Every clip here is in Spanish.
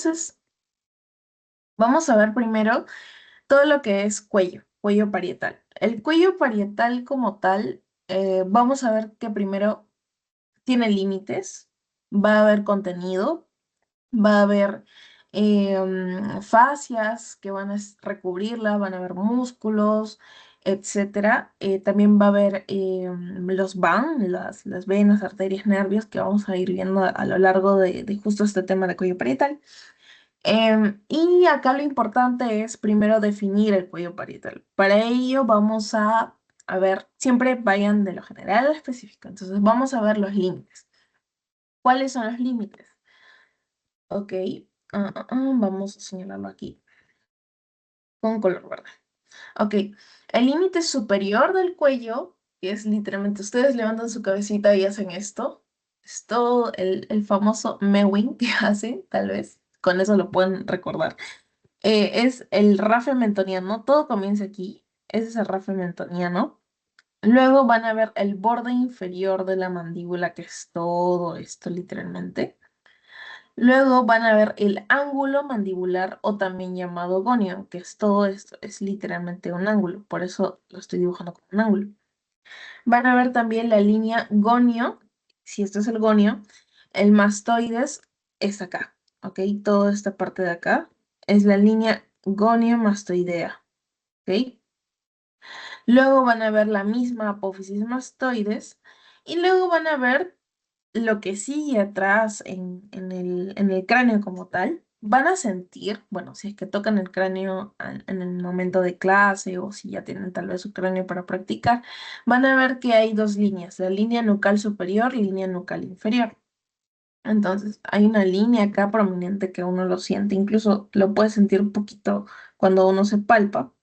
Entonces, vamos a ver primero todo lo que es cuello parietal. El cuello parietal como tal, vamos a ver que primero tiene límites, va a haber contenido, va a haber fascias que van a recubrirla, van a haber músculos, etcétera. También va a haber los van, las venas, arterias, nervios que vamos a ir viendo a lo largo de justo este tema de cuello parietal. Y acá lo importante es primero definir el cuello parietal. Para ello vamos a ver, siempre vayan de lo general a lo específico. Entonces vamos a ver los límites. ¿Cuáles son los límites? Ok, vamos a señalarlo aquí con color verde. Ok, el límite superior del cuello, que es literalmente ustedes levantan su cabecita y hacen esto, es todo el famoso mewing que hacen, tal vez, con eso lo pueden recordar. Es el rafe mentoniano, todo comienza aquí, ese es el rafe mentoniano. Luego van a ver el borde inferior de la mandíbula, que es todo esto literalmente. Luego van a ver el ángulo mandibular o también llamado gonio, que es todo esto, es literalmente un ángulo, por eso lo estoy dibujando como un ángulo. Van a ver también la línea gonio, si esto es el gonio, el mastoides es acá, ¿ok? Toda esta parte de acá es la línea gonio-mastoidea, ¿ok? Luego van a ver la misma apófisis mastoides y luego van a ver lo que sigue atrás en el cráneo como tal. Van a sentir, bueno, si es que tocan el cráneo en el momento de clase o si ya tienen tal vez su cráneo para practicar, van a ver que hay dos líneas, la línea nucal superior y línea nucal inferior. Entonces, hay una línea acá prominente que uno lo siente, incluso lo puede sentir un poquito cuando uno se palpa.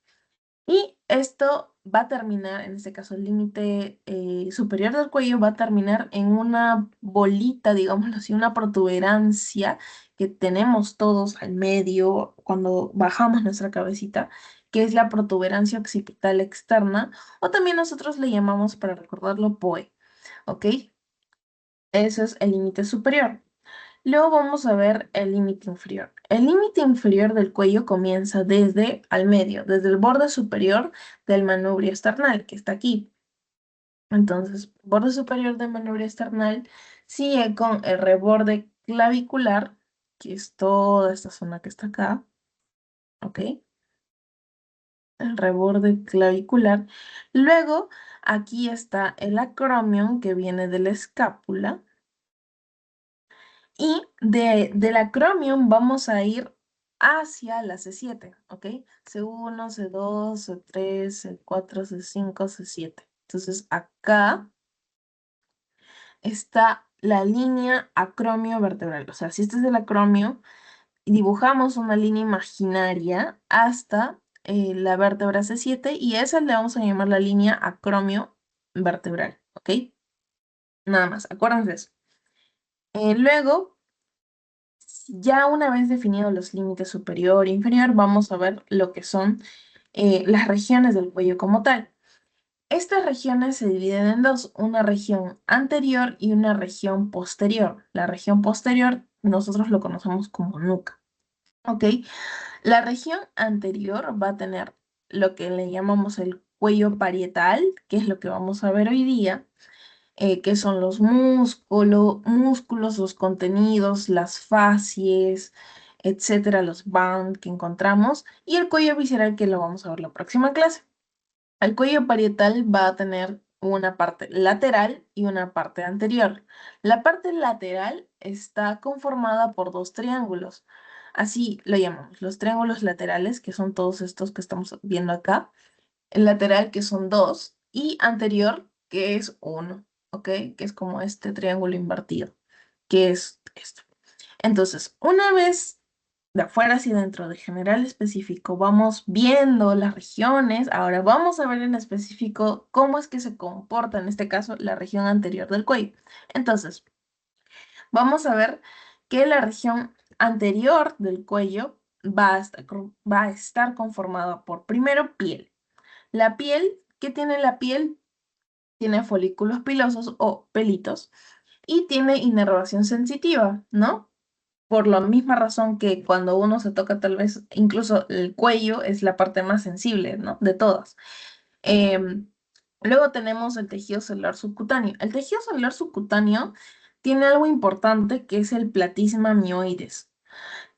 Y esto va a terminar, en este caso el límite superior del cuello va a terminar en una bolita, digámoslo así, una protuberancia que tenemos todos al medio cuando bajamos nuestra cabecita, que es la protuberancia occipital externa, o también nosotros le llamamos, para recordarlo, POE, ¿ok? Eso es el límite superior. Luego vamos a ver el límite inferior. El límite inferior del cuello comienza desde al medio, desde el borde superior del manubrio esternal, que está aquí. Entonces, borde superior del manubrio esternal sigue con el reborde clavicular, que es toda esta zona que está acá, ¿ok? El reborde clavicular. Luego, aquí está el acromion, que viene de la escápula. Y del acromion vamos a ir hacia la C7, ¿ok? C1, C2, C3, C4, C5, C7. Entonces acá está la línea acromio vertebral. O sea, si este es el acromio, dibujamos una línea imaginaria hasta la vértebra C7 y esa le vamos a llamar la línea acromio vertebral, ¿ok? Nada más, acuérdense de eso. Luego, ya una vez definidos los límites superior e inferior, vamos a ver lo que son las regiones del cuello como tal. Estas regiones se dividen en dos, una región anterior y una región posterior. La región posterior nosotros lo conocemos como nuca, ¿ok? La región anterior va a tener lo que le llamamos el cuello parietal, que es lo que vamos a ver hoy día, que son los músculos, los contenidos, las facies, etcétera, los band que encontramos, y el cuello visceral que lo vamos a ver la próxima clase. El cuello parietal va a tener una parte lateral y una parte anterior. La parte lateral está conformada por dos triángulos. Así lo llamamos, los triángulos laterales, que son todos estos que estamos viendo acá. El lateral, que son dos, y anterior, que es uno, ¿ok? Que es como este triángulo invertido, que es esto. Entonces, una vez de afuera hacia adentro, de general específico, vamos viendo las regiones. Ahora vamos a ver en específico cómo es que se comporta, en este caso, la región anterior del cuello. Entonces, vamos a ver que la región anterior del cuello va a estar conformada por, primero, piel. La piel, ¿qué tiene la piel? Tiene folículos pilosos o pelitos y tiene inervación sensitiva, ¿no? por la misma razón que cuando uno se toca tal vez incluso el cuello es la parte más sensible, ¿no? De todas. Em, Luego tenemos el tejido celular subcutáneo. El tejido celular subcutáneo tiene algo importante que es el platisma mioides.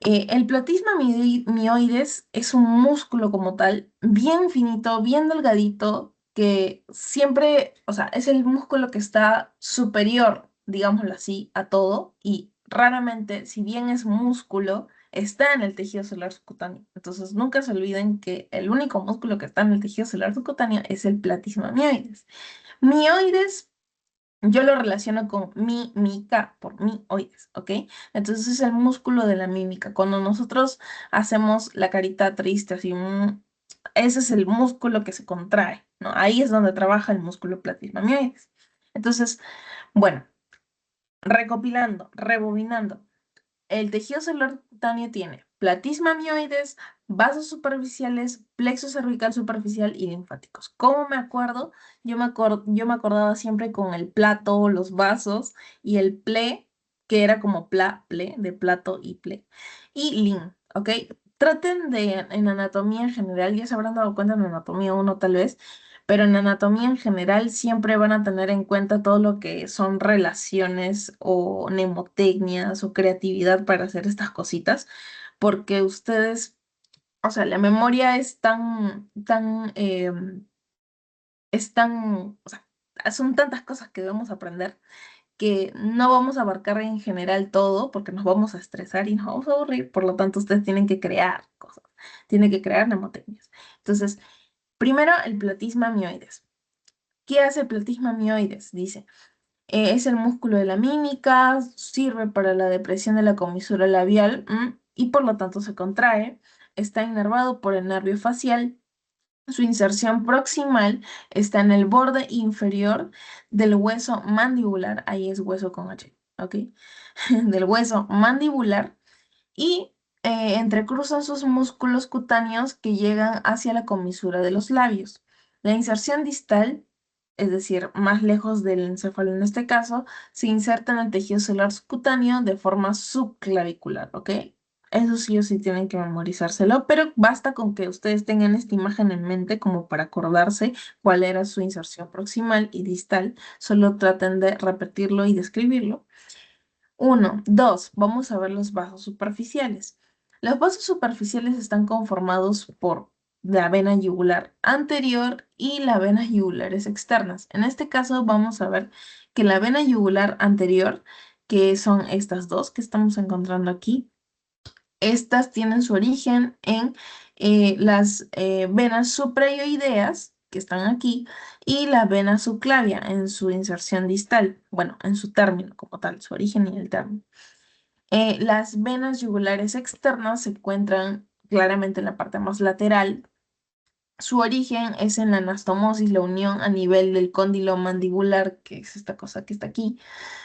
El platisma mioides es un músculo como tal, bien finito, bien delgadito, que siempre, o sea, es el músculo que está superior, digámoslo así, a todo y raramente, si bien es músculo, está en el tejido celular subcutáneo. Entonces, nunca se olviden que el único músculo que está en el tejido celular subcutáneo es el platisma mioides. Mioides yo lo relaciono con mímica, por mioides, ¿ok? Entonces es el músculo de la mímica. Cuando nosotros hacemos la carita triste, así, ese es el músculo que se contrae, ¿no? Ahí es donde trabaja el músculo mioides. Entonces, bueno, recopilando, rebobinando. El tejido celular cutáneo tiene platisma mioides, vasos superficiales, plexo cervical superficial y linfáticos. ¿Cómo me acuerdo? Yo me acordaba siempre con el plato, los vasos y el ple, que era como ple, de plato y ple. Y lin, ¿ok? Traten de, en anatomía en general, ya se habrán dado cuenta en anatomía uno tal vez, pero en anatomía en general siempre van a tener en cuenta todo lo que son relaciones o mnemotecnias o creatividad para hacer estas cositas, porque ustedes, o sea, la memoria o sea, son tantas cosas que debemos aprender que no vamos a abarcar en general todo porque nos vamos a estresar y nos vamos a aburrir, por lo tanto ustedes tienen que crear cosas, tienen que crear mnemotecnias. Entonces, primero el platisma mioides. ¿Qué hace el platisma mioides? Dice, es el músculo de la mímica, sirve para la depresión de la comisura labial, y por lo tanto se contrae. Está inervado por el nervio facial. Su inserción proximal está en el borde inferior del hueso mandibular. Ahí es hueso con H, ¿ok? Del hueso mandibular y entrecruzan sus músculos cutáneos que llegan hacia la comisura de los labios. La inserción distal, es decir, más lejos del encéfalo en este caso, se inserta en el tejido celular subcutáneo de forma subclavicular, ¿ok? Eso sí o sí tienen que memorizárselo, pero basta con que ustedes tengan esta imagen en mente como para acordarse cuál era su inserción proximal y distal. Solo traten de repetirlo y describirlo. Uno, dos, vamos a ver los vasos superficiales. Los vasos superficiales están conformados por la vena yugular anterior y las venas yugulares externas. En este caso vamos a ver que la vena yugular anterior, que son estas dos que estamos encontrando aquí, estas tienen su origen en las venas suprayoideas, que están aquí, y la vena subclavia en su inserción distal, bueno, en su término como tal, su origen y el término. Las venas yugulares externas se encuentran claramente en la parte más lateral. Su origen es en la anastomosis, la unión a nivel del cóndilo mandibular, que es esta cosa que está aquí.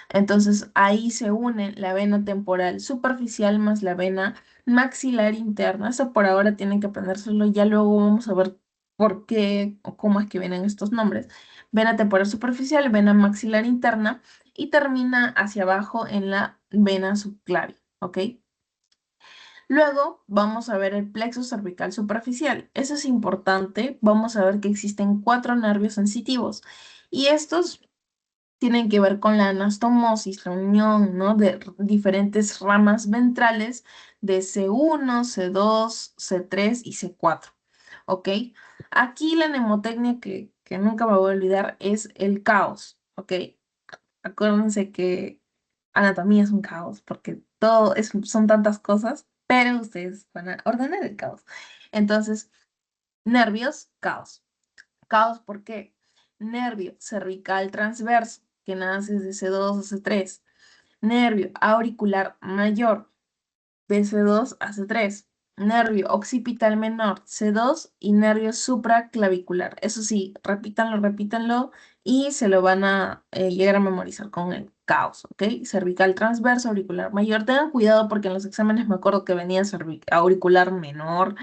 Entonces ahí se une la vena temporal superficial más la vena maxilar interna. Eso por ahora tienen que aprendérselo. Ya luego vamos a ver por qué o cómo es que vienen estos nombres. Vena temporal superficial, vena maxilar interna y termina hacia abajo en la vena subclavia. ¿Ok? Luego vamos a ver el plexo cervical superficial. Eso es importante. Vamos a ver que existen cuatro nervios sensitivos y estos tienen que ver con la anastomosis, la unión, ¿no? De diferentes ramas ventrales de C1, C2, C3 y C4. ¿Ok? Aquí la mnemotecnia que nunca me voy a olvidar es el caos. ¿Ok? Acuérdense que anatomía es un caos porque son tantas cosas, pero ustedes van a ordenar el caos. Entonces, nervios, caos. Caos, ¿por qué? Nervio cervical transverso, que nace de C2 a C3. Nervio auricular mayor, de C2 a C3. Nervio occipital menor, C2 y nervio supraclavicular. Eso sí, repítanlo, repítanlo y se lo van a llegar a memorizar con el caos, ¿ok? Cervical transverso, auricular mayor. Tengan cuidado porque en los exámenes me acuerdo que venía auricular menor,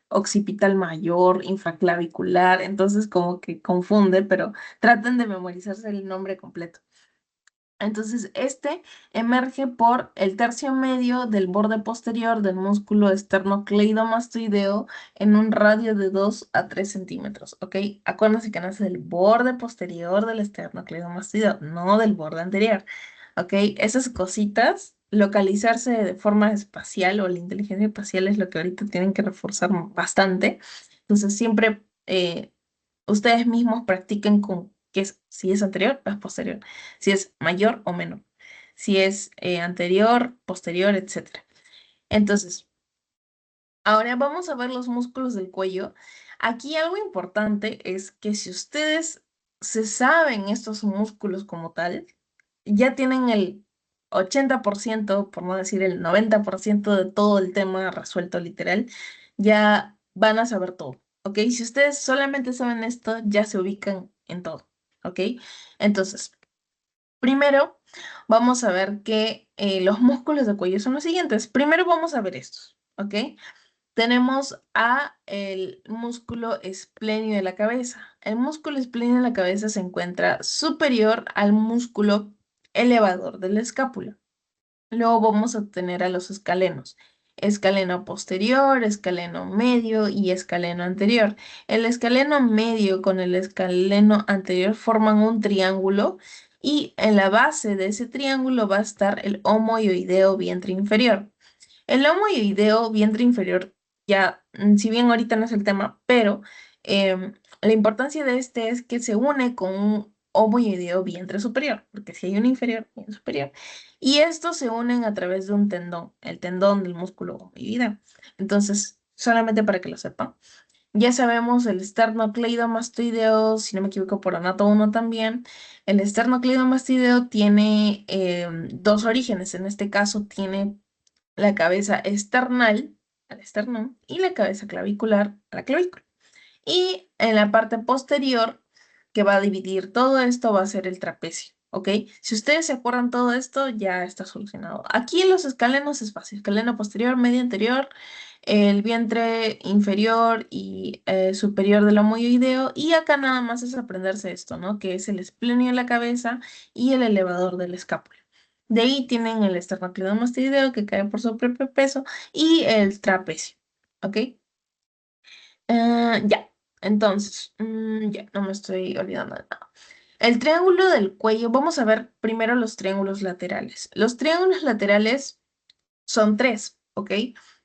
occipital mayor, infraclavicular, entonces como que confunde, pero traten de memorizarse el nombre completo. Entonces, este emerge por el tercio medio del borde posterior del músculo esternocleidomastoideo en un radio de 2 a 3 centímetros, ¿ok? Acuérdense que nace del borde posterior del esternocleidomastoideo, no del borde anterior, ¿ok? Esas cositas, localizarse de forma espacial o la inteligencia espacial es lo que ahorita tienen que reforzar bastante. Entonces, siempre ustedes mismos practiquen con qué es, si es anterior o es posterior, si es mayor o menor, si es anterior, posterior, etcétera. Entonces, ahora vamos a ver los músculos del cuello. Aquí algo importante es que si ustedes se saben estos músculos como tal, ya tienen el 80%, por no decir el 90% de todo el tema resuelto literal, ya van a saber todo, ¿ok? Si ustedes solamente saben esto, ya se ubican en todo, ¿ok? Entonces, primero vamos a ver que los músculos de cuello son los siguientes. Primero vamos a ver estos, ¿ok? Tenemos a el músculo esplenio de la cabeza. El músculo esplenio de la cabeza se encuentra superior al músculo elevador de la escápula. Luego vamos a tener a los escalenos. Escaleno posterior, escaleno medio y escaleno anterior. El escaleno medio con el escaleno anterior forman un triángulo y en la base de ese triángulo va a estar el homoioideo vientre inferior. El homoioideo vientre inferior, ya, si bien ahorita no es el tema, pero la importancia de este es que se une con un homoioideo vientre superior, porque si hay un inferior y un superior, y estos se unen a través de un tendón, el tendón del músculo homoioideo. Entonces, solamente para que lo sepan. Ya sabemos el esternocleidomastoideo, si no me equivoco, por anato 1 también. El esternocleidomastoideo tiene dos orígenes. En este caso tiene la cabeza esternal al esternón y la cabeza clavicular a la clavícula. Y en la parte posterior, que va a dividir todo esto, va a ser el trapecio, ¿ok? Si ustedes se acuerdan todo esto, ya está solucionado. Aquí en los escalenos es fácil. Escaleno posterior, medio anterior, el vientre inferior y superior del homoioideo. Y acá nada más es aprenderse esto, ¿no? Que es el esplenio en la cabeza y el elevador de la escápula. De ahí tienen el esternocleidomastoideo que cae por su propio peso y el trapecio, ¿ok? Ya, entonces, ya, no me estoy olvidando de nada. El triángulo del cuello, vamos a ver primero los triángulos laterales. Los triángulos laterales son tres, ¿ok?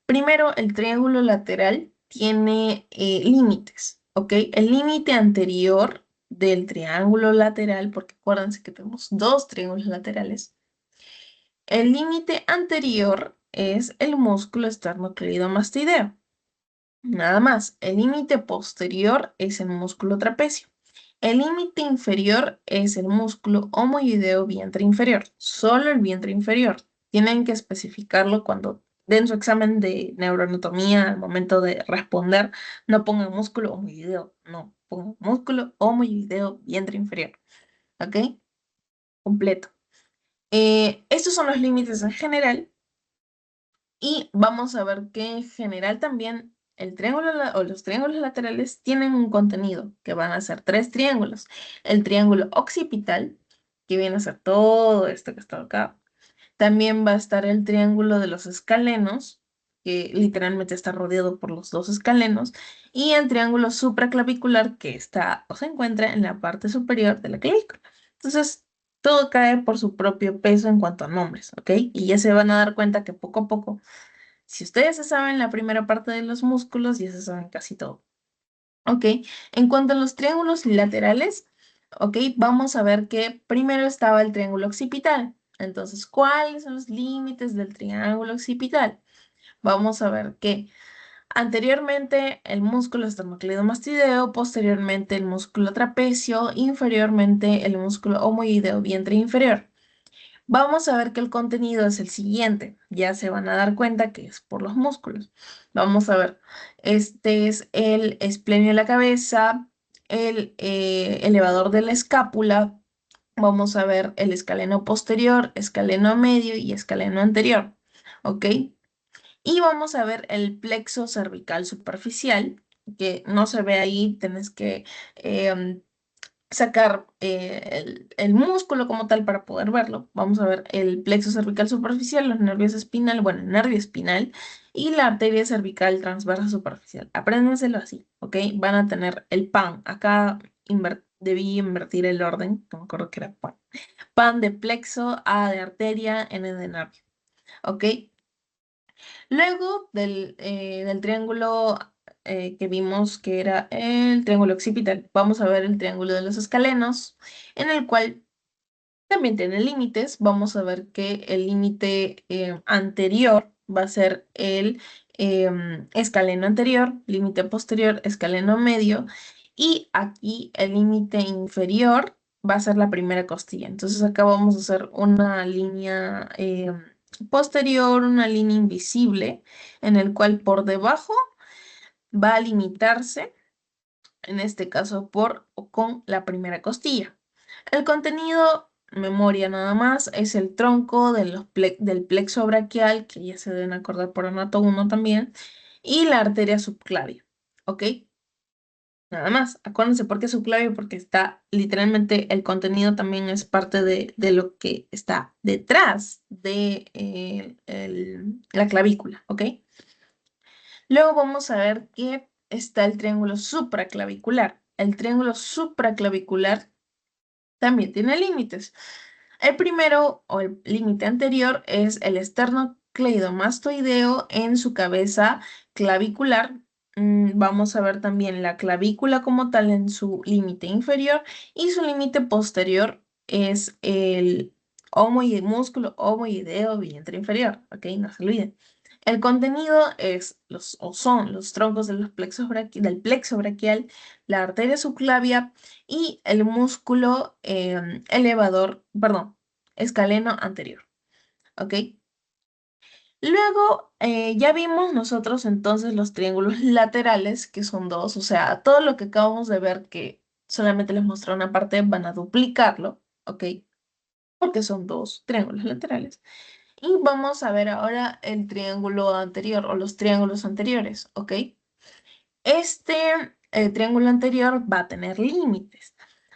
Primero, el triángulo lateral tiene límites, ¿ok? El límite anterior del triángulo lateral, porque acuérdense que tenemos dos triángulos laterales, el límite anterior es el músculo esternocleidomastoideo. Nada más, el límite posterior es el músculo trapecio. El límite inferior es el músculo homoideo vientre inferior, solo el vientre inferior. Tienen que especificarlo cuando den su examen de neuroanatomía al momento de responder. No pongan músculo homoideo, no, pongan músculo homoideo vientre inferior. ¿Ok? Completo. Estos son los límites en general. Y vamos a ver que en general también el triángulo o los triángulos laterales tienen un contenido, que van a ser tres triángulos. El triángulo occipital, que viene a ser todo esto que está acá. También va a estar el triángulo de los escalenos, que literalmente está rodeado por los dos escalenos. Y el triángulo supraclavicular, que está o se encuentra en la parte superior de la clavícula. Entonces, todo cae por su propio peso en cuanto a nombres, ¿ok? Y ya se van a dar cuenta que poco a poco si ustedes se saben la primera parte de los músculos, ya se saben casi todo. Ok, en cuanto a los triángulos laterales, ok, vamos a ver que primero estaba el triángulo occipital. Entonces, ¿cuáles son los límites del triángulo occipital? Vamos a ver que anteriormente el músculo esternocleidomastoideo, posteriormente el músculo trapecio, inferiormente el músculo homoideo vientre inferior. Vamos a ver que el contenido es el siguiente. Ya se van a dar cuenta que es por los músculos. Vamos a ver. Este es el esplenio de la cabeza, el elevador de la escápula. Vamos a ver el escaleno posterior, escaleno medio y escaleno anterior. ¿Ok? Y vamos a ver el plexo cervical superficial, que no se ve ahí. Tienes que sacar el músculo como tal para poder verlo. Vamos a ver el plexo cervical superficial, los nervios espinal, bueno, el nervio espinal y la arteria cervical transversa superficial. Apréndenselo así, ¿ok? Van a tener el PAN. Acá debí invertir el orden, no me acuerdo que era PAN. PAN de plexo, A de arteria, N de nervio, ¿ok? Luego del triángulo que vimos que era el triángulo occipital, vamos a ver el triángulo de los escalenos, en el cual también tiene límites. Vamos a ver que el límite anterior va a ser el escaleno anterior, límite posterior, escaleno medio, y aquí el límite inferior va a ser la primera costilla. Entonces acá vamos a hacer una línea posterior, una línea invisible, en el cual por debajo va a limitarse, en este caso por o con la primera costilla. El contenido, memoria nada más, es el tronco de del plexo braquial, que ya se deben acordar por anato 1 también, y la arteria subclavia, ¿ok? Nada más, acuérdense por qué subclavia, porque está literalmente el contenido también es parte de lo que está detrás de la clavícula, ¿ok? Luego vamos a ver que está el triángulo supraclavicular. El triángulo supraclavicular también tiene límites. El primero o el límite anterior es el esternocleidomastoideo en su cabeza clavicular. Vamos a ver también la clavícula como tal en su límite inferior y su límite posterior es el músculo homoideo vientre inferior. ¿Ok? No se olviden. El contenido es o son los troncos de los del plexo braquial, la arteria subclavia y el músculo elevador, perdón, escaleno anterior. ¿Ok? Luego ya vimos nosotros entonces los triángulos laterales, que son dos, o sea, todo lo que acabamos de ver que solamente les mostré una parte, van a duplicarlo, ¿ok? Porque son dos triángulos laterales. Y vamos a ver ahora el triángulo anterior o los triángulos anteriores, ¿ok? Este triángulo anterior va a tener límites.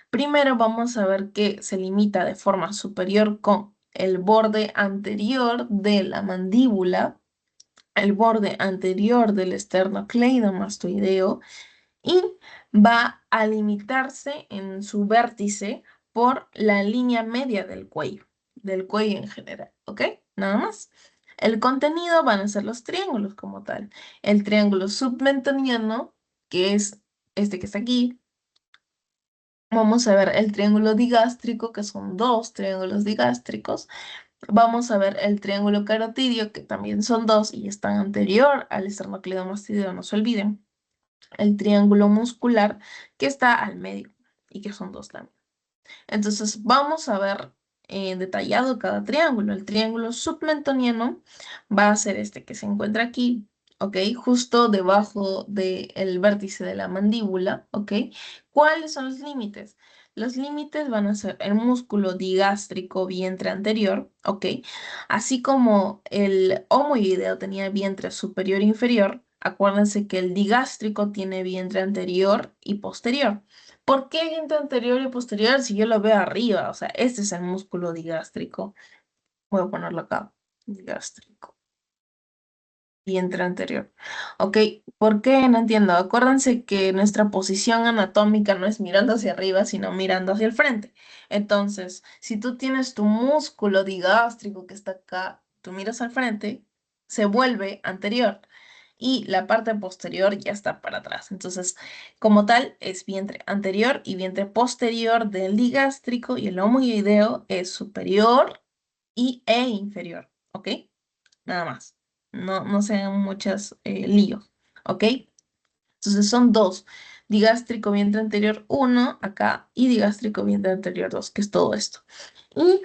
Primero vamos a ver que se limita de forma superior con el borde anterior de la mandíbula, el borde anterior del esternocleidomastoideo y va a limitarse en su vértice por la línea media del cuello en general, ¿ok? Nada más. El contenido van a ser los triángulos como tal. El triángulo submentoniano, que es este que está aquí. Vamos a ver el triángulo digástrico, que son dos triángulos digástricos. Vamos a ver el triángulo carotidio, que también son dos y están anterior al esternocleidomastoideo, no se olviden. El triángulo muscular, que está al medio y que son dos también. Entonces vamos a ver detallado cada triángulo. El triángulo submentoniano va a ser este que se encuentra aquí, ¿ok? Justo debajo del vértice de la mandíbula, ¿ok? ¿Cuáles son los límites? Los límites van a ser el músculo digástrico vientre anterior, ¿ok? Así como el homoideo tenía vientre superior e inferior, acuérdense que el digástrico tiene vientre anterior y posterior. ¿Por qué vientre anterior y posterior si yo lo veo arriba? O sea, este es el músculo digástrico. Voy a ponerlo acá. Digástrico. Vientre anterior. Ok, ¿por qué? No entiendo. Acuérdense que nuestra posición anatómica no es mirando hacia arriba, sino mirando hacia el frente. Entonces, si tú tienes tu músculo digástrico que está acá, tú miras al frente, se vuelve anterior y la parte posterior ya está para atrás. Entonces, como tal, es vientre anterior y vientre posterior del digástrico y el homoideo es superior e inferior. ¿Ok? Nada más. No sean muchos líos. ¿Ok? Entonces son dos. Digástrico vientre anterior uno acá y digástrico vientre anterior 2, que es todo esto. Y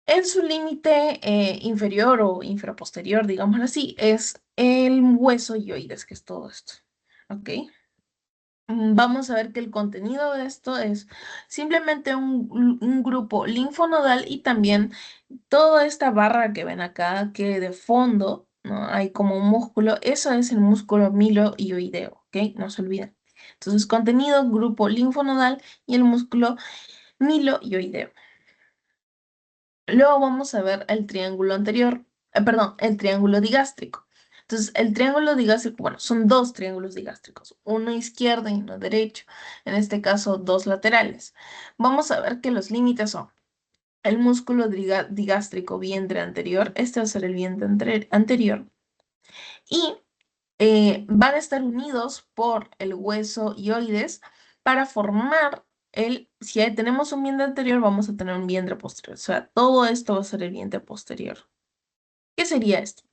en su límite inferior o infraposterior, digámoslo así, es el hueso yoides, que es todo esto. ¿Ok? Vamos a ver que el contenido de esto es simplemente un grupo linfonodal y también toda esta barra que ven acá, que de fondo, ¿no? Hay como un músculo, eso es el músculo miloioideo, ¿ok? No se olviden. Entonces, contenido, grupo linfonodal y el músculo miloioideo. Luego vamos a ver el triángulo anterior, perdón, el triángulo digástrico. Entonces, el triángulo digástrico, bueno, son dos triángulos digástricos, uno izquierdo y uno derecho. En este caso, dos laterales. Vamos a ver que los límites son el músculo digástrico vientre anterior, este va a ser el vientre anterior, y van a estar unidos por el hueso ioides para formar si tenemos un vientre anterior, vamos a tener un vientre posterior. O sea, todo esto va a ser el vientre posterior. ¿Qué sería esto?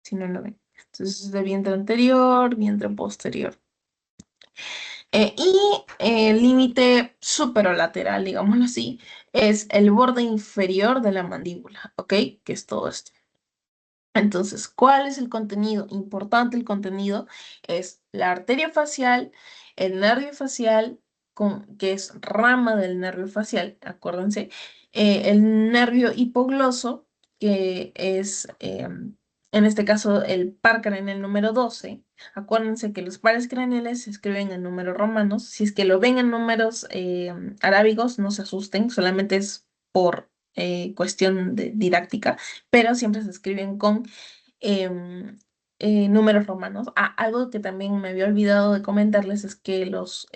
Si no lo ven. Entonces, de vientre anterior, vientre posterior. Y el límite superolateral, digámoslo así, es el borde inferior de la mandíbula, ¿ok? Que es todo esto. Entonces, ¿cuál es el contenido? Importante el contenido es la arteria facial, el nervio facial, que es rama del nervio facial, acuérdense, el nervio hipogloso, que es, en este caso, el par craneal número 12. Acuérdense que los pares craneales se escriben en números romanos. Si es que lo ven en números arábigos, no se asusten, solamente es por cuestión de didáctica, pero siempre se escriben con em, números romanos. Ah, algo que también me había olvidado de comentarles es que las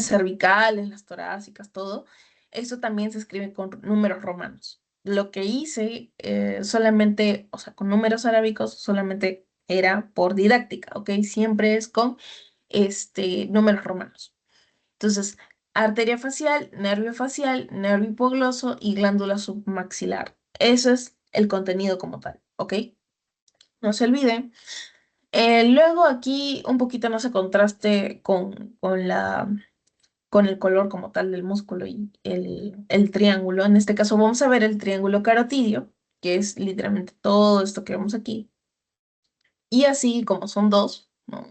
cervicales, las torácicas, todo, eso también se escribe con números romanos. Lo que hice solamente, o sea, con números arábicos, solamente era por didáctica, ¿ok? Siempre es con números romanos. Entonces, arteria facial, nervio hipogloso y glándula submaxilar. Eso es el contenido como tal, ¿ok? No se olviden. Luego aquí un poquito no se contraste con el color como tal del músculo y el triángulo. En este caso vamos a ver el triángulo carotidio, que es literalmente todo esto que vemos aquí. Y así como son dos, ¿no?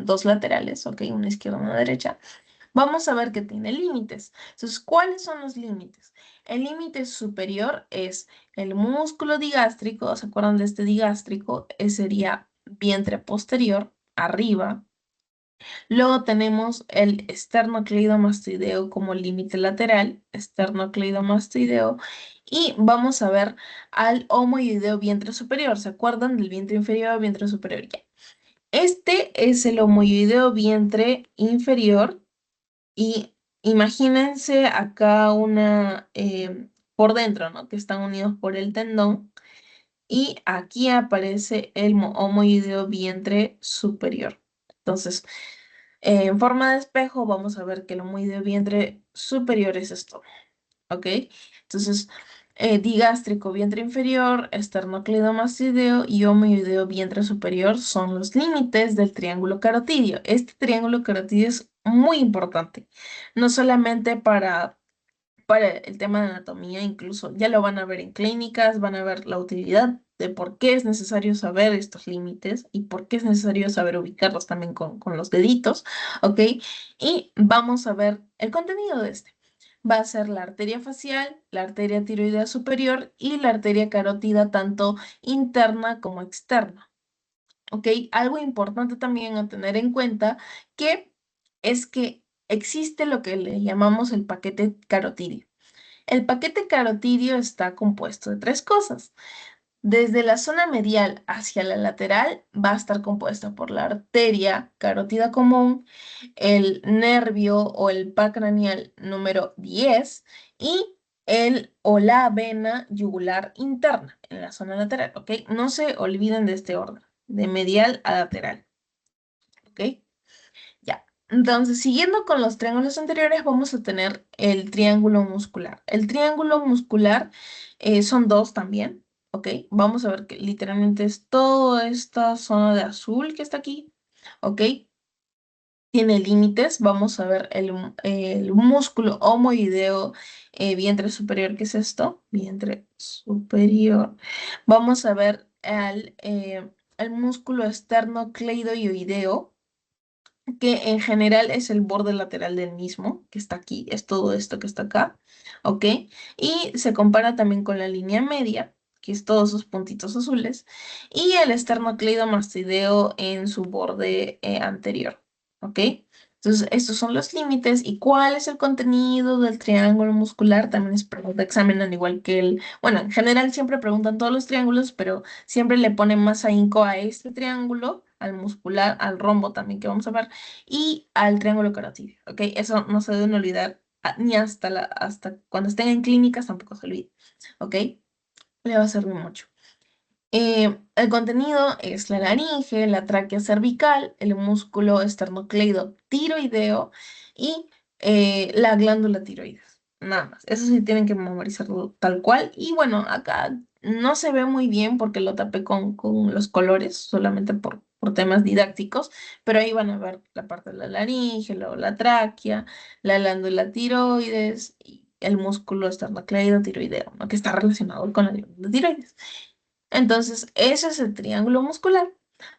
Dos laterales, ¿ok? Una izquierda y una derecha. Vamos a ver que tiene límites. Entonces, ¿cuáles son los límites? El límite superior es el músculo digástrico. ¿Se acuerdan de este digástrico? Ese sería vientre posterior, arriba. Luego tenemos el esternocleidomastoideo como límite lateral, esternocleidomastoideo. Y vamos a ver al homoideo vientre superior. ¿Se acuerdan del vientre inferior, vientre superior? Ya. Este es el homoideo vientre inferior y imagínense acá por dentro, ¿no? Que están unidos por el tendón. Y aquí aparece el homoideo vientre superior. Entonces, en forma de espejo, vamos a ver que el homoideo vientre superior es esto. ¿Ok? Entonces, digástrico vientre inferior, esternocleidomastoideo y homoideo vientre superior son los límites del triángulo carotidio. Este triángulo carotidio es muy importante, no solamente para el tema de anatomía, incluso ya lo van a ver en clínicas, van a ver la utilidad de por qué es necesario saber estos límites y por qué es necesario saber ubicarlos también con los deditos, ¿ok? Y vamos a ver el contenido de este. Va a ser la arteria facial, la arteria tiroidea superior y la arteria carótida, tanto interna como externa. ¿Ok? Algo importante también a tener en cuenta que es que existe lo que le llamamos el paquete carotidio. El paquete carotidio está compuesto de tres cosas. Desde la zona medial hacia la lateral va a estar compuesta por la arteria carótida común, el nervio o el par craneal número 10 y el o la vena yugular interna en la zona lateral, ¿ok? No se olviden de este orden, de medial a lateral, ¿ok? Ya. Entonces, siguiendo con los triángulos anteriores, vamos a tener el triángulo muscular. El triángulo muscular son dos también, ¿ok? Vamos a ver que literalmente es toda esta zona de azul que está aquí, ¿ok? Tiene límites. Vamos a ver el músculo homoideo vientre superior, ¿qué es esto? Vientre superior. Vamos a ver el músculo esternocleidoideo, que en general es el borde lateral del mismo, que está aquí, es todo esto que está acá, ¿ok? Y se compara también con la línea media, que es todos esos puntitos azules, y el esternocleidomastoideo en su borde anterior, ¿ok? Entonces, estos son los límites. ¿Y cuál es el contenido del triángulo muscular? También es pregunta de examen, al igual que el... Bueno, en general siempre preguntan todos los triángulos, pero siempre le ponen más ahínco a este triángulo, al muscular, al rombo también que vamos a ver, y al triángulo carotídeo, ¿ok? Eso no se deben olvidar ni hasta cuando estén en clínicas tampoco se olvide, ¿ok? Le va a servir mucho. El contenido es la laringe, la tráquea cervical, el músculo esternocleido-tiroideo y la glándula tiroides. Nada más. Eso sí tienen que memorizarlo tal cual. Y bueno, acá no se ve muy bien porque lo tapé con los colores, solamente por temas didácticos, pero ahí van a ver la parte de la laringe, luego la tráquea, la glándula tiroides y el músculo esternocleido-tiroideo, ¿no? Que está relacionado con la glándula tiroides. Entonces, ese es el triángulo muscular.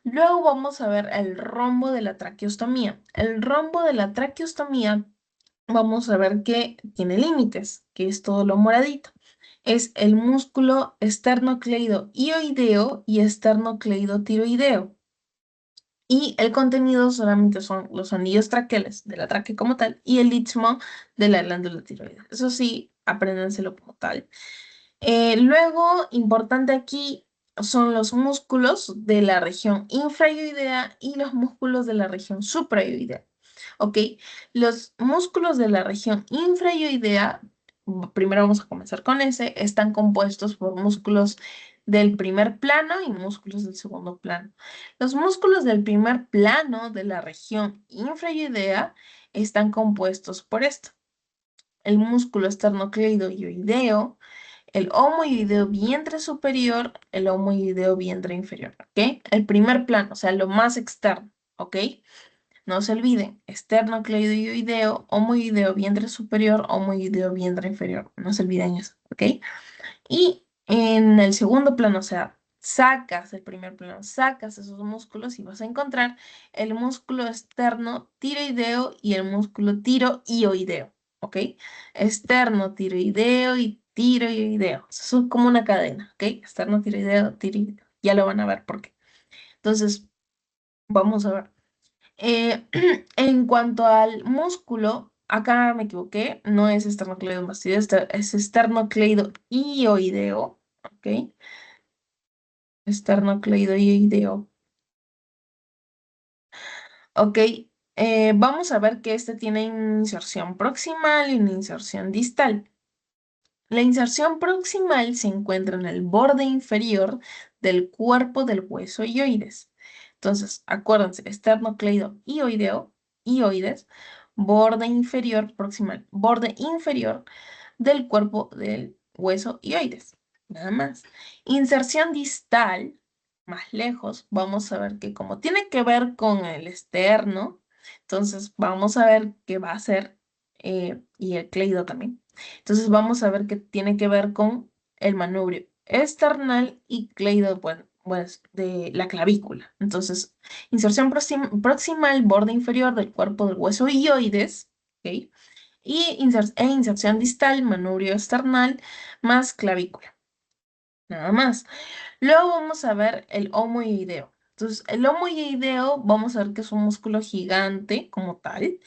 Luego vamos a ver el rombo de la traqueostomía. El rombo de la traqueostomía, vamos a ver que tiene límites, que es todo lo moradito. Es el músculo esternocleido-ioideo y esternocleido-tiroideo. Y el contenido solamente son los anillos traqueales de la tráquea como tal y el istmo de la glándula tiroides. Eso sí, apréndanselo como tal. Luego, importante aquí son los músculos de la región infraioidea y los músculos de la región suprayoidea. ¿Ok? Los músculos de la región infraioidea, primero vamos a comenzar con ese, están compuestos por músculos del primer plano y músculos del segundo plano. Los músculos del primer plano de la región infraioidea están compuestos por esto: el músculo esternocleidoideo, el homoideo vientre superior, el homoideo vientre inferior, ¿ok? El primer plano, o sea, lo más externo, ¿ok? No se olviden, esternocleidoideo, homoideo vientre superior, homoideo vientre inferior. No se olviden eso, ¿ok? Y en el segundo plano, o sea, sacas el primer plano, sacas esos músculos y vas a encontrar el músculo externo tiroideo y el músculo tiroioideo, ¿ok? Externo tiroideo y tiroideo. Eso es como una cadena, ¿ok? Externo tiroideo, tiroideo. Ya lo van a ver por qué. Entonces, vamos a ver. En cuanto al músculo, acá me equivoqué, no es esternocleidomastoideo, es esternocleidoioideo, ¿ok? Esternocleidoideo, ¿ok? Vamos a ver que este tiene inserción proximal y una inserción distal. La inserción proximal se encuentra en el borde inferior del cuerpo del hueso ioides. Entonces, acuérdense, esternocleidoioideo, ioides, borde inferior proximal, borde inferior del cuerpo del hueso ioides. Nada más. Inserción distal, más lejos, vamos a ver que como tiene que ver con el externo, entonces vamos a ver que va a ser, y el cleido también. Entonces vamos a ver que tiene que ver con el manubrio external y cleido, bueno, pues de la clavícula. Entonces, inserción proximal, borde inferior del cuerpo del hueso ioides, ¿ok? Y inserción distal, manubrio external, más clavícula. Nada más. Luego vamos a ver el homoideo. Entonces, el homoideo, vamos a ver que es un músculo gigante como tal.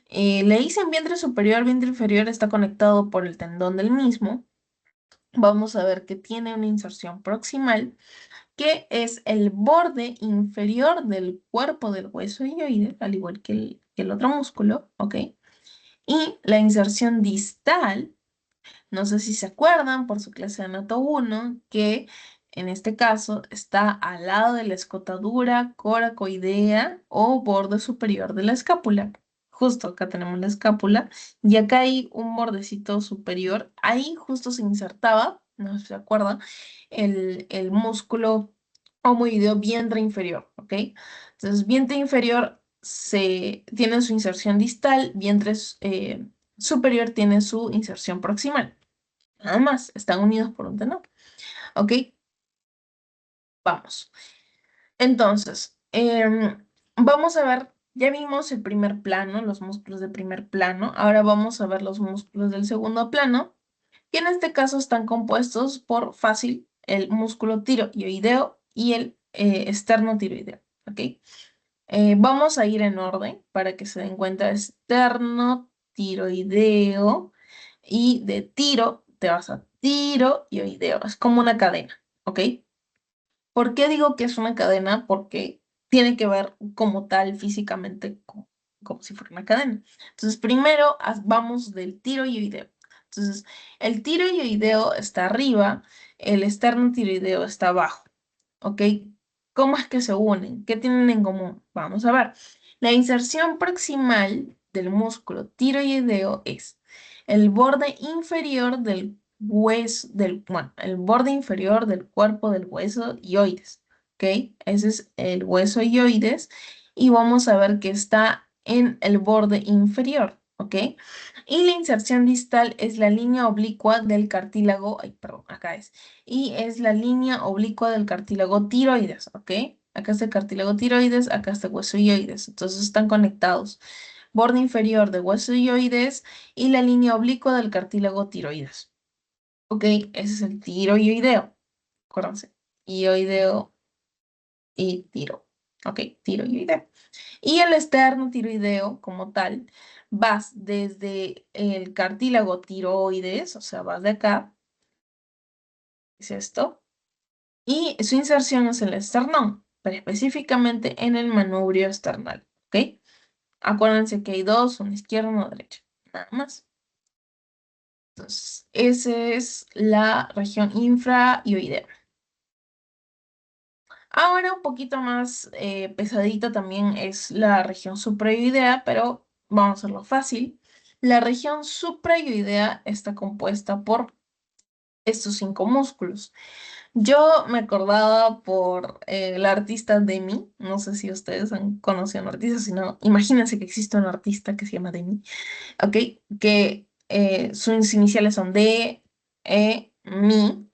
Le dicen vientre superior, vientre inferior, está conectado por el tendón del mismo. Vamos a ver que tiene una inserción proximal, que es el borde inferior del cuerpo del hueso hioide, al igual que el otro músculo, ¿ok? Y la inserción distal, no sé si se acuerdan por su clase de Anato 1, que en este caso está al lado de la escotadura coracoidea o borde superior de la escápula. Justo acá tenemos la escápula y acá hay un bordecito superior. Ahí justo se insertaba, no sé si se acuerdan, el músculo homoideo vientre inferior, ¿ok? Entonces, vientre inferior tiene su inserción distal, vientre superior tiene su inserción proximal. Nada más, están unidos por un tenor. ¿Ok? Vamos. Entonces, vamos a ver, ya vimos el primer plano, los músculos del primer plano. Ahora vamos a ver los músculos del segundo plano, que en este caso están compuestos por fácil, el músculo tiroideo y el esternotiroideo, ¿ok? Vamos a ir en orden para que se den cuenta. Esternotiroideo y de tiro te vas a tiroideo. Es como una cadena, ¿ok? ¿Por qué digo que es una cadena? Porque tiene que ver como tal físicamente como si fuera una cadena. Entonces, primero vamos del tiroideo. Entonces, el tiroideo está arriba, el esternotiroideo está abajo. ¿Ok? ¿Cómo es que se unen? ¿Qué tienen en común? Vamos a ver. La inserción proximal del músculo tiroideo es el borde inferior del hueso, bueno, el borde inferior del cuerpo del hueso ioides. ¿Ok? Ese es el hueso ioides y vamos a ver que está en el borde inferior. ¿Ok? Y la inserción distal es la línea oblicua del cartílago, ay, perdón, acá es, y es la línea oblicua del cartílago tiroides, ¿ok? Acá está el cartílago tiroides, acá está el hueso ioides, entonces están conectados. Borde inferior de hueso ioides y la línea oblicua del cartílago tiroides, ¿ok? Ese es el tiroideo, acuérdense, ioideo y tiro, ¿ok? Tiroideo. Y el esternotiroideo como tal, vas desde el cartílago tiroides, o sea, vas de acá, es esto, y su inserción es en el esternón, pero específicamente en el manubrio esternal, ¿ok? Acuérdense que hay dos, una izquierda y una derecha, nada más. Entonces, esa es la región infraioidea. Ahora un poquito más pesadita también es la región suprayoidea, pero vamos a hacerlo fácil. La región suprayoidea está compuesta por estos 5 músculos. Yo me acordaba por la artista Demi, no sé si ustedes han conocido a un artista, si no, imagínense que existe un artista que se llama Demi, ¿ok? Que sus iniciales son D, E, Mi,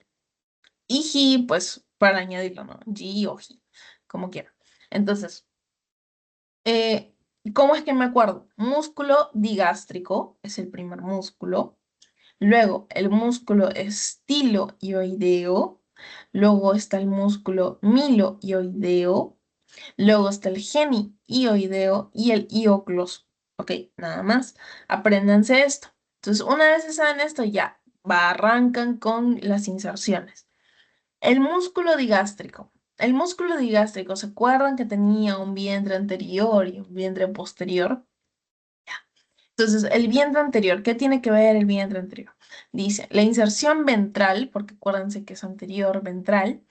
y Ji, pues para añadirlo, ¿no? Ji o Ji, como quiera. Entonces, eh, ¿cómo es que me acuerdo? Músculo digástrico es el primer músculo. Luego, el músculo estiloioideo. Luego está el músculo miloioideo. Luego está el genioideo y el iocloso. Ok, nada más. Apréndanse esto. Entonces, una vez que saben esto, ya arrancan con las inserciones. El músculo digástrico. El músculo digástrico, ¿se acuerdan que tenía un vientre anterior y un vientre posterior? Entonces, el vientre anterior, ¿qué tiene que ver el vientre anterior? Dice, la inserción ventral, porque acuérdense que es anterior ventral,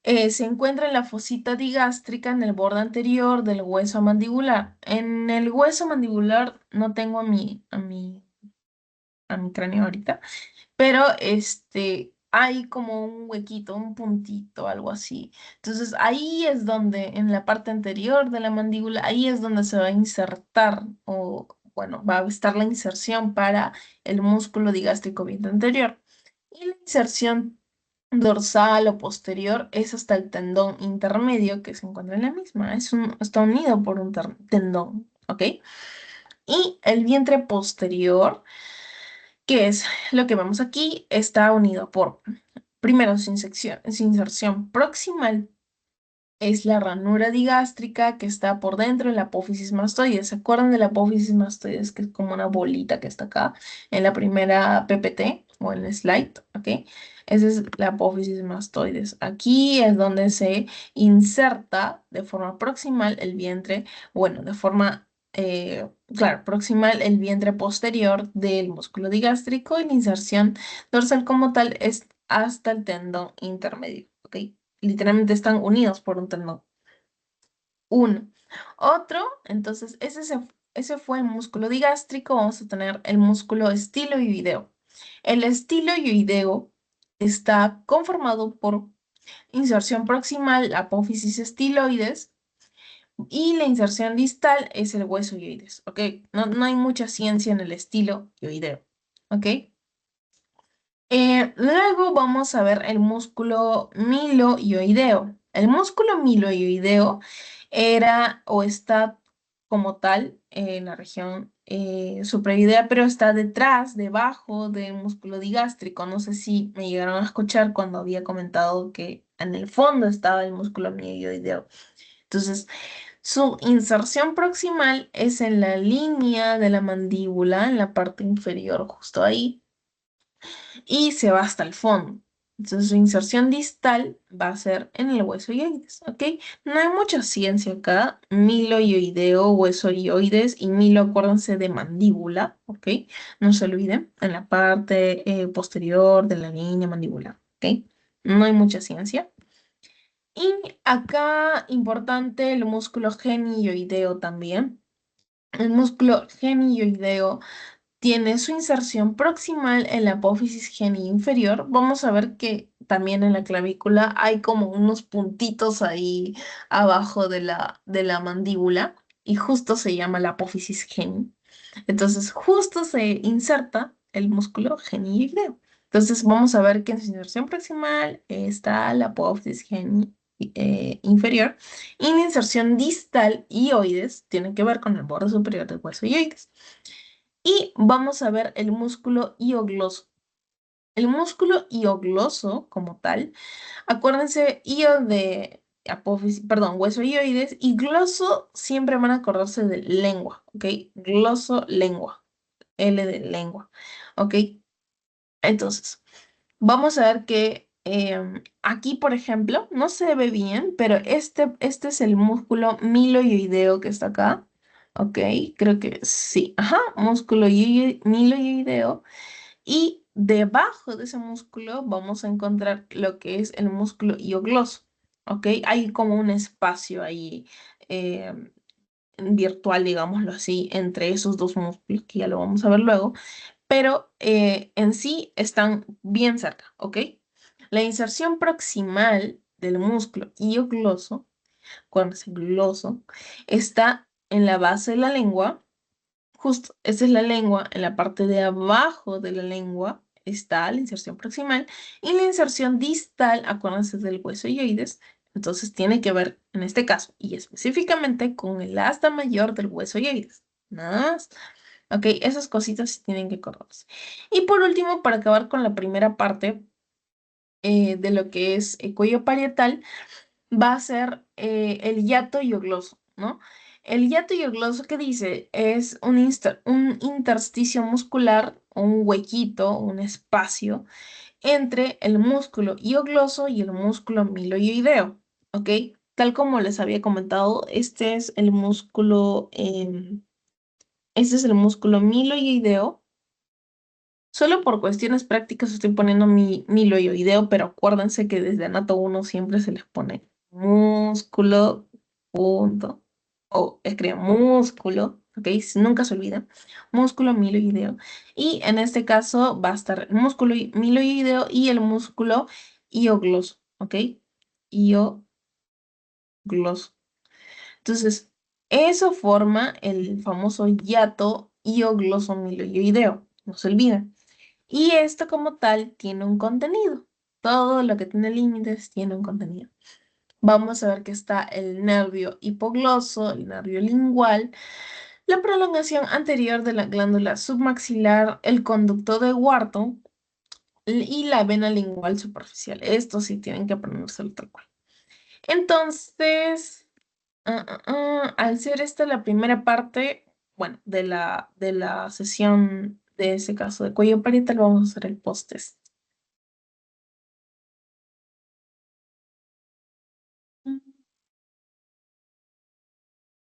se encuentra en la fosita digástrica en el borde anterior del hueso mandibular. En el hueso mandibular no tengo a mi cráneo ahorita, pero hay como un huequito, un puntito, algo así. Entonces ahí es donde, en la parte anterior de la mandíbula, ahí es donde se va a insertar, o bueno, va a estar la inserción para el músculo digástrico bien anterior. Y la inserción dorsal o posterior es hasta el tendón intermedio que se encuentra en la misma. Está unido por un tendón, ¿ok? Y el vientre posterior, que es lo que vemos aquí, está unido por, primero, su inserción proximal es la ranura digástrica que está por dentro de la apófisis mastoides. ¿Se acuerdan de la apófisis mastoides que es como una bolita que está acá en la primera PPT o en el slide? ¿Ok? Esa es la apófisis mastoides. Aquí es donde se inserta de forma proximal el vientre, bueno, de forma, claro, proximal el vientre posterior del músculo digástrico y la inserción dorsal como tal es hasta el tendón intermedio. ¿Ok? Literalmente están unidos por un tendón. Uno. Otro, entonces, ese fue el músculo digástrico. Vamos a tener el músculo estiloideo. El estiloideo está conformado por inserción proximal, apófisis estiloides, y la inserción distal es el hueso ioides, ¿ok? No hay mucha ciencia en el estiloideo, ¿ok? Luego vamos a ver el músculo miloioideo. El músculo miloioideo era o está como tal en la región suprayoidea, pero está detrás, debajo del músculo digástrico. No sé si me llegaron a escuchar cuando había comentado que en el fondo estaba el músculo mioideo. Entonces, su inserción proximal es en la línea de la mandíbula, en la parte inferior, justo ahí, y se va hasta el fondo. Entonces, su inserción distal va a ser en el hueso ioides, ¿ok? No hay mucha ciencia acá. Miloioideo, hueso ioides y milo, acuérdense de mandíbula, ¿ok? No se olviden, en la parte posterior de la línea mandibular, ¿ok? No hay mucha ciencia. Y acá, importante, el músculo genioideo también. El músculo genioideo tiene su inserción proximal en la apófisis genio inferior. Vamos a ver que también en la clavícula hay como unos puntitos ahí abajo de la mandíbula y justo se llama la apófisis genio. Entonces, justo se inserta el músculo genioideo. Entonces, vamos a ver que en su inserción proximal está la apófisis inferior y la inserción distal ioides tiene que ver con el borde superior del hueso ioides. Y vamos a ver el músculo hiogloso. El músculo hiogloso como tal, acuérdense, hio de apófisis, perdón, hueso hioides y gloso siempre van a acordarse de lengua, ¿ok? Gloso, lengua, L de lengua, ¿ok? Entonces, vamos a ver que aquí, por ejemplo, no se ve bien, pero este es el músculo miloioideo que está acá, ¿ok? Creo que sí, ajá, músculo miloioideo. Y debajo de ese músculo vamos a encontrar lo que es el músculo hiogloso, ¿ok? Hay como un espacio ahí eh, virtual, digámoslo así, entre esos dos músculos, que ya lo vamos a ver luego, pero en sí están bien cerca, ¿ok? La inserción proximal del músculo hiogloso, acuérdense, gloso, está en la base de la lengua. Justo, esa es la lengua. En la parte de abajo de la lengua está la inserción proximal y la inserción distal, acuérdense del hueso ioides. Entonces tiene que ver, en este caso, y específicamente con el asta mayor del hueso ioides. Nada más. Ok, esas cositas sí tienen que acordarse. Y por último, para acabar con la primera parte de lo que es el cuello parietal, va a ser el hiato hiogloso, ¿no? El hiato hiogloso, ¿qué dice? Es un intersticio muscular, o un huequito, un espacio entre el músculo hiogloso y el músculo miloioideo, ¿ok? Tal como les había comentado, este es el músculo miloioideo. Solo por cuestiones prácticas estoy poniendo mi miloioideo, pero acuérdense que desde anato 1 siempre se les pone músculo, punto, o escribe músculo, ¿ok? Nunca se olvida, músculo miloideo. Y en este caso va a estar el músculo miloideo y el músculo hiogloso, ¿ok? Hiogloso. Entonces, eso forma el famoso hiato hiogloso-miloideo, no se olviden. Y esto como tal tiene un contenido. Todo lo que tiene límites tiene un contenido. Vamos a ver que está el nervio hipogloso, el nervio lingual, la prolongación anterior de la glándula submaxilar, el conducto de Wharton y la vena lingual superficial. Esto sí tienen que aprendérselo tal cual. Entonces, al ser esta la primera parte, bueno, de la sesión de ese caso de cuello parietal, vamos a hacer el post-test.